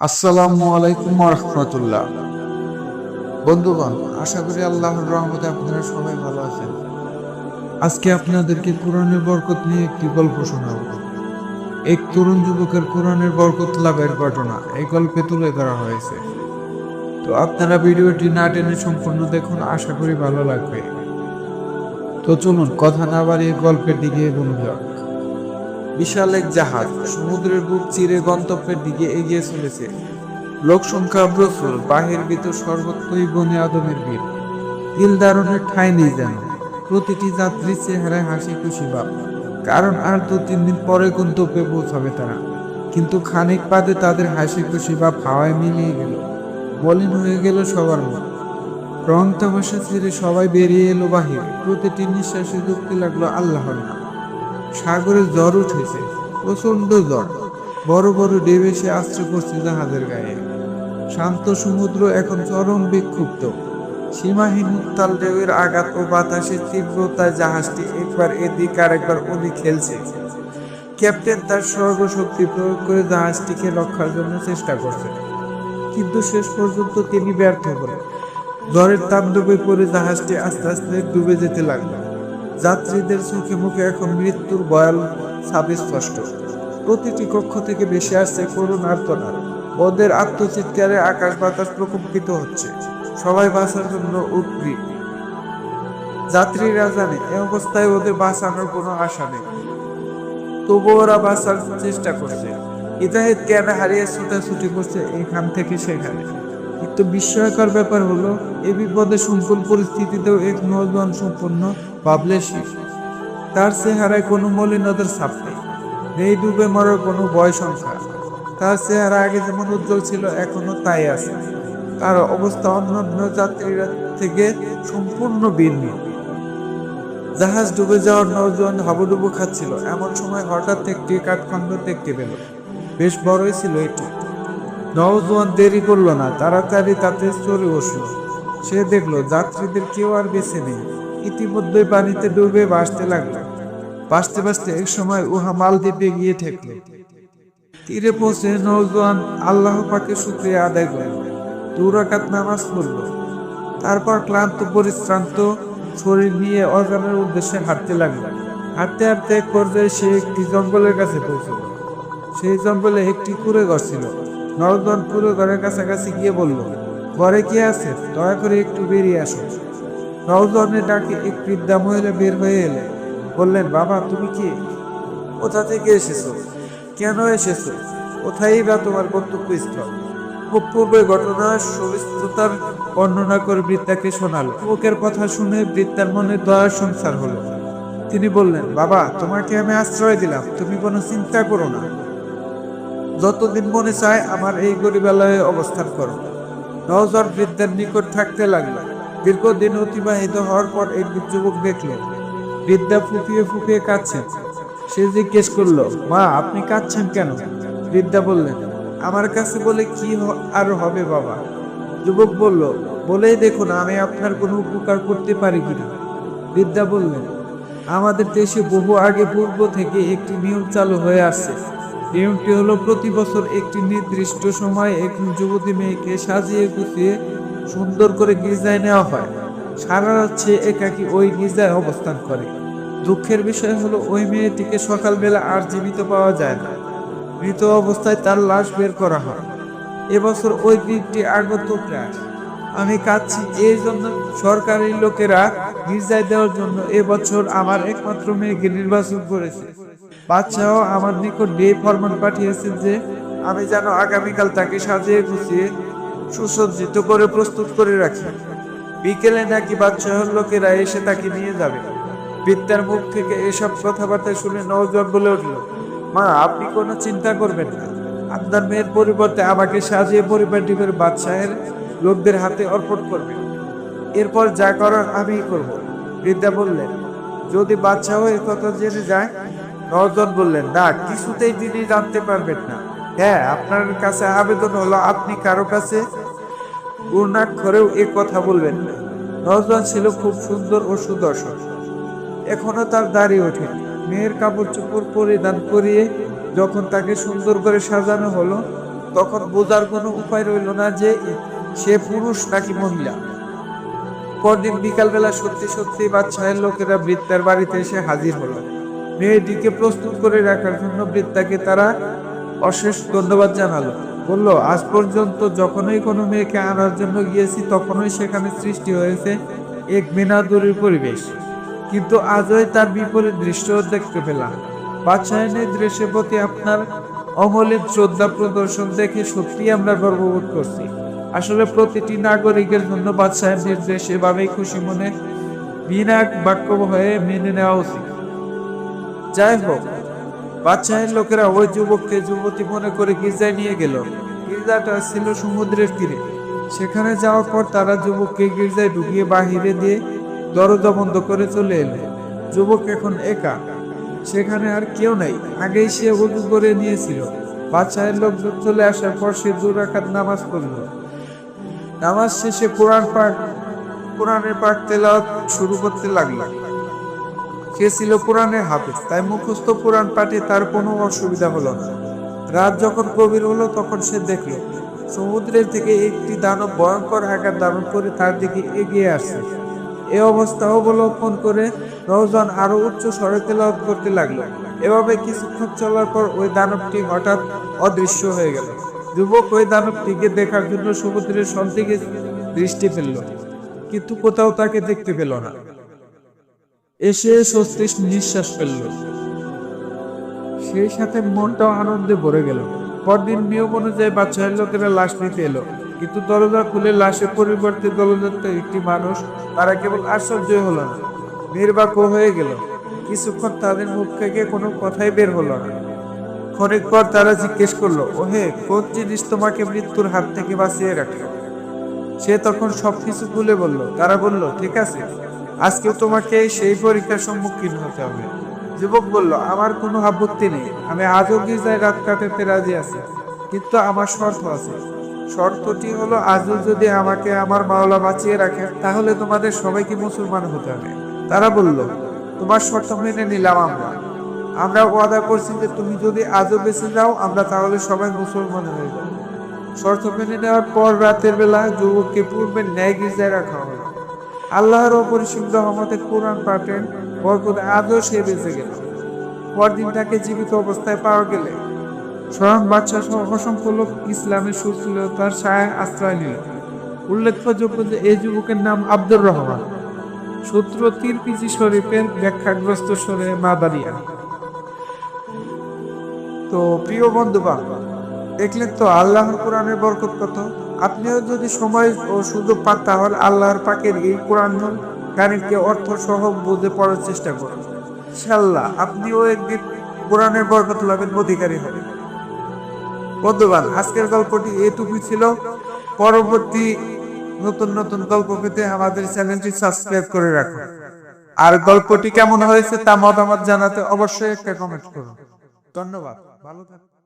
আসসালামু আলাইকুম ওয়া রাহমাতুল্লাহ। বন্ধুগণ, আশা করি আল্লাহর রহমতে আপনারা সবাই ভালো আছেন। আজকে আপনাদেরকে কোরআনের বরকত নিয়ে একটি গল্প শোনাবো। এক তরুণ যুবকের কোরআনের বরকত লাভের ঘটনা এই গল্পে তুলে ধরা হয়েছে। তো আপনারা ভিডিওটি না টেনে সম্পূর্ণ দেখুন, আশা করি ভালো লাগবে। তো চলুন কথা না বাড়িয়ে গল্পের দিকে এগোনো যাক। বিশাল এক জাহাজ সমুদ্রের বুক চিরে গন্তব্যের দিকে এগিয়ে চলেছে। লোক সংখ্যা প্রচুর, বাহির ভিতর সর্বত্রই বনে আদমের ভিড়। তিল ধারণের ঠাঁই নেই যেন। প্রতিটি যাত্রীর চেহারায় হাসি খুশি ভাব, কারণ আর 2-3 দিন পরে গন্তব্যে পৌঁছাবে তারা। কিন্তু খানিক বাদে তাদের হাসি খুশি ভাব হাওয়ায় মিলিয়ে গেল, মলিন হয়ে গেল সবার মন। রং তামাশা ছেড়ে সবাই বেরিয়ে এলো বাহিরে। প্রতিটি নিঃশ্বাসে ঢুকতে লাগলো আল্লাহর নাম। সাগরে ঝড় উঠেছে, প্রচন্ড ঝড়। বড় বড় ঢেউ এসে আশ্রয় করছে জাহাজের গায়ে। শান্ত সমুদ্র এখন চরম বিক্ষুব্ধ। সীমাহীন উত্তাল ঢেউয়ের আঘাত ও বাতাসের তীব্রতায় জাহাজটি একবার এদিক আর একবার ওদিক খেলছে। ক্যাপ্টেন তার সর্বশক্তি প্রয়োগ করে জাহাজটিকে রক্ষার জন্য চেষ্টা করছে, কিন্তু শেষ পর্যন্ত তিনি ব্যর্থ হলেন। ঝড়ের তাণ্ডবে পড়ে জাহাজটি আস্তে আস্তে ডুবে যেতে লাগলো। যাত্রীদের চোখে মুখে এখন মৃত্যুর ভয়াল ছাপ স্পষ্ট। প্রতিটি কক্ষ থেকে ভেসে আসছে করুণ আর্তনাদ। ওদের আত্মচিৎকারে আকাশ বাতাস প্রকম্পিত হচ্ছে। সবাই বাঁচার জন্য উদ্গ্রীব। যাত্রীরা জানে এ অবস্থায় ওদের বাঁচানোর কোনো আশা নেই, তবু ওরা বাঁচার চেষ্টা করছে। ইজাহিদ জ্ঞান হারিয়ে ছুটাছুটি করছে এখান থেকে সেখানে। কিন্তু বিস্ময়কর ব্যাপার হলো, এ বিপদে সংকুল পরিস্থিতিতেও এক নৌযান সম্পন্ন বাবলেশী। তার চেহারায় কোনো মলিনতার ছাপ নেই ডুবে মরার কোনো ভয় সংখ্যা। তার চেহারা আগে যেমন উজ্জ্বল ছিল এখনো তাই আছে। তার অবস্থা অন্যান্য যাত্রীরা থেকে সম্পূর্ণ ভিন্ন। জাহাজ ডুবে যাওয়ার নৌযান হাবুডুবু খাচ্ছিল। এমন সময় হঠাৎ একটি কাঠখণ্ড দেখতে পেল। বেশ বড়ই ছিল এটি। নৌজওয়ান দেরি করলো না, তাড়াতাড়ি তাতে চড়ে বসলো। সে দেখলো যাত্রীদের কেউ আর বেঁচে নেই। ইতিমধ্যে পানিতে ডুবে ভাসতে লাগলো। ভাসতে ভাসতে এক সময় উহা মালদ্বীপে গিয়ে ঠেকলো। তীরে পৌঁছে নৌজওয়ান আল্লাহ পাকের শুকরিয়া আদায় করল, 2 রাকাত নামাজ পড়ল। তারপর ক্লান্ত পরিশ্রান্ত শরীর নিয়ে অজানার উদ্দেশ্যে হাঁটতে লাগলো। হাঁটতে হাঁটতে এক পর্যায়ে সে একটি জঙ্গলের কাছে পৌঁছল। সেই জঙ্গলে একটি কুঁড়ে ঘর ছিল। নওজোয়ান কুঁড়ে ঘরের কাছাকাছি গিয়ে বলল, ঘরে কে আছে? দয়া করে একটু বেরিয়ে আসো। নওজোয়ানের ডাকে এক বৃদ্ধা মহিলা বের হয়ে এলেন। বললেন, বাবা তুমি কে? কোথা থেকে এসেছো? কেন এসেছো? কোথায় বা তোমার গন্তব্যস্থল? খুব পূর্বে ঘটনা সবিস্তার বর্ণনা করে বৃদ্ধাকে শোনালো। লোকের কথা শুনে বৃদ্ধার মনে দয়ার সংসার হলো। তিনি বললেন, বাবা তোমাকে আমি আশ্রয় দিলাম, তুমি কোনো চিন্তা করো না। যতদিন মনে চায় আমার এই গরিবালয়ে অবস্থান করো। নওজোয়ান বৃদ্ধার নিকট থাকতে লাগলো। দীর্ঘদিন অতিবাহিত হওয়ার পর এক যুবক দেখলো বৃদ্ধা ফুপিয়ে ফুপিয়ে কাঁদছেন। সে জিজ্ঞেস করলো, মা আপনি কাঁদছেন কেন? বৃদ্ধা বললেন, আমার কাছে বলে কি আর হবে বাবা? যুবক বলল, বলেই দেখুন আমি আপনার কোনো উপকার করতে পারি কিনা। বৃদ্ধা বললেন, আমাদের দেশে বহু আগে পূর্ব থেকে একটি নিয়ম চালু হয়ে আসছে। নিয়মটি হলো, প্রতি বছর একটি নির্দিষ্ট সময়ে একজন যুবতী মেয়েকে সাজিয়ে গুছিয়ে সুন্দর করে গির্জায় নেওয়া হয়। সারা রাত সে একাকী ওই গির্জায় অবস্থান করে। দুঃখের বিষয় হলো, ওই মেয়েটিকে সকালবেলা আর জীবিত পাওয়া যায় না। মৃত অবস্থায় তার লাশ বের করা হয়। এবছর ওই দিনটি আগত প্রায়। আমি কাঁদছি এই জন্য সরকারি লোকেরা গির্জায় দেওয়ার জন্য এবছর আমার একমাত্র মেয়েকে নির্বাচন করেছে। বাদশাহ আমার নিকট দিয়ে ফরমান পাঠিয়েছেন যে আমি যেন আগামীকাল তাকে সাজিয়ে গুছিয়ে সুসজ্জিত করে প্রস্তুত করে রাখি। বিকেলে নাকি বাদশাহের লোকেরা এসে তাকে নিয়ে যাবে। বৃদ্ধার মুখ থেকে এসব কথাবার্তা শুনে নওজোয়ান বলে উঠল, মা আপনি কোনো চিন্তা করবেন না। আপনার মেয়ের পরিবর্তে আমাকে সাজিয়ে পরিপাটি করে বাদশাহের লোকদের হাতে অর্পণ করবেন। এরপর যা করার আমিই করব। বৃদ্ধা বললেন, যদি বাদশাহ এই কথা জেনে যায়? নওজোয়ান বললেন, না, কিছুতেই তিনি জানতে পারবেন না। হ্যাঁ, আপনার কাছে আবেদন হলো আপনি কারো কাছে গুণাক্ষরেও এ কথা বলবেন না। নওজোয়ান ছিল খুব সুন্দর ও সুদর্শন। এখনো তার দাড়ি ওঠেনি। মেয়ের কাপড় চোপড় পরিধান করিয়ে যখন তাকে সুন্দর করে সাজানো হলো, তখন বোঝার কোনো উপায় রইল না যে সে পুরুষ নাকি মহিলা। পরদিন বিকালবেলা সত্যি সত্যি বাদশাহের লোকেরা বৃত্তার বাড়িতে এসে হাজির হলো। মেয়েটিকে প্রস্তুত করে রাখার জন্য বৃত্তাকে তারা অশেষ ধন্যবাদ জানালো। বলল, আজ পর্যন্ত যখনই কোনো মেয়েকে আনার জন্য গিয়েছি তখনই সেখানে সৃষ্টি হয়েছে এক বিনাদুরীর পরিবেশ, কিন্তু আজই তার বিপরীত দৃশ্য দেখতে পেলাম। বাদশাহের দৃশ্যের প্রতি আপনার অমলিন শ্রদ্ধা প্রদর্শন দেখে সত্যি আমরা গর্ববোধ করছি। আসলে প্রতিটি নাগরিকের জন্য বাদশাহের নির্দেশ এভাবেই খুশি মনে বিনা বাক্য হয়ে মেনে নেওয়া উচিত। যাই হোক, বাদশাহের লোকেরা ওই যুবককে যুবতী মনে করে গির্জায় নিয়ে গেল। গির্জাটা ছিল সমুদ্রের তীরে। সেখানে যাওয়ার পর তারা যুবককে গির্জায় ঢুকিয়ে বাহিরে দিয়ে দরজা বন্ধ করে চলে এলো। যুবক এখন একা, সেখানে আর কেউ নেই। আগেই সে ওযু করে নিয়েছিল। বাদশাহের লোকজন চলে আসার পর সে 2 রাকাত নামাজ পড়ল। নামাজ শেষে কোরআনের পাঠ তেলাওয়াত শুরু করতে লাগলো। সে ছিল কোরআনের হাফেজ, তাই মুখস্থ কোরআন পাঠে তার কোনো অসুবিধা হলো না। রাত যখন গভীর হলো তখন সে দেখল সমুদ্রের থেকে একটি দানব ভয়ঙ্কর আকার ধারণ করে তার দিকে এগিয়ে আসছে। এই অবস্থা অবলম্বন করে নওজোয়ান আরো উচ্চ স্বরে তেলাওয়াত করতে লাগলো। এভাবে কিছুক্ষণ চলার পর ওই দানবটি হঠাৎ অদৃশ্য হয়ে গেল। যুবক ওই দানবটিকে দেখার জন্য সমুদ্রের সব দিকে দৃষ্টি ফেলল, কিন্তু কোথাও তাকে দেখতে পেল না। এসে স্বস্তির নিঃশ্বাস ফেলল, সেই সাথে মনটাও আনন্দে ভরে গেল। পরদিন নিয়ম অনুযায়ী বাদশাহের লোকেরা লাশ নিতে এলো, কিন্তু দরজা খুলে লাশের পরিবর্তে দলযাত্র একটি মানুষ। তারা কেবল আশ্চর্য হলো না, নির্বাক হয়ে গেল। কিছুক্ষণ তাদের মুখ থেকে কোনো কথাই বের হলো না। ক্ষণিক পর তারা জিজ্ঞেস করলো, ওহে, কোন জিনিস তোমাকে মৃত্যুর হাত থেকে বাঁচিয়ে রাখে? সে তখন সবকিছু খুলে বলল। তারা বলল, ঠিক আছে, আজকে তোমাকে সেই পরীক্ষার সম্মুখীন হতে হবে। যুবক বলল, আমার কোনো আপত্তি নেই, আমি আজও গির্জায় রাত কাটাতে রাজি আছি, কিন্তু আমার শর্ত আছে। শর্তটি হলো, আজও যদি আমাকে আমার মাওলা বাঁচিয়ে রাখে তাহলে তোমাদের সবাইকে মুসলমান হতে হবে। তারা বলল, তোমার শর্ত মেনে নিলাম। আমরা ওয়াদা করছি যে তুমি যদি আজও বেঁচে যাও আমরা তাহলে সবাই মুসলমান হয়ে যাব। শর্ত মেনে নেওয়ার পর রাতের বেলা যুবককে পূর্বের ন্যায় গির্জায় রাখা হলো। আল্লাহর অপরিসীম রহমতে কোরআন পাঠের বরকতে আজও সে বেঁচে গেল। পরদিন তাকে জীবিত অবস্থায় পাওয়া গেলে স্বয়ং বাদশাহ সহ অসংখ্য লোক ইসলামের সুশীলতার ছায়ায় আশ্রয় নিল। উল্লেখযোগ্য যে এই যুবকের নাম আব্দুর রহমান। সূত্র তিরমিজি শরীফের ব্যাখ্যাগ্রস্ত সূরা মাদারিয়া। তো প্রিয় বন্ধুগণ, দেখলেন তো আল্লাহর কোরআনের বরকত কত। আপনিও যদি সময় ও সুযোগ পান তাহলে আল্লাহর পাকের এই কোরআন কারিমকে অর্থ সহ বুঝে পড়ার চেষ্টা করুন। ইনশাআল্লাহ আপনিও একদিন কোরআনের বরকত লাভের অধিকারী হবেন। বন্ধুগণ, আজকের গল্পটি এটুকুই ছিল। পরবর্তী নতুন নতুন গল্প পেতে আমাদের চ্যানেলটি সাবস্ক্রাইব করে রাখুন। আর গল্পটি কেমন হয়েছে তা মতামত জানাতে অবশ্যই একটা কমেন্ট করুন। ধন্যবাদ, ভালো থাকুন।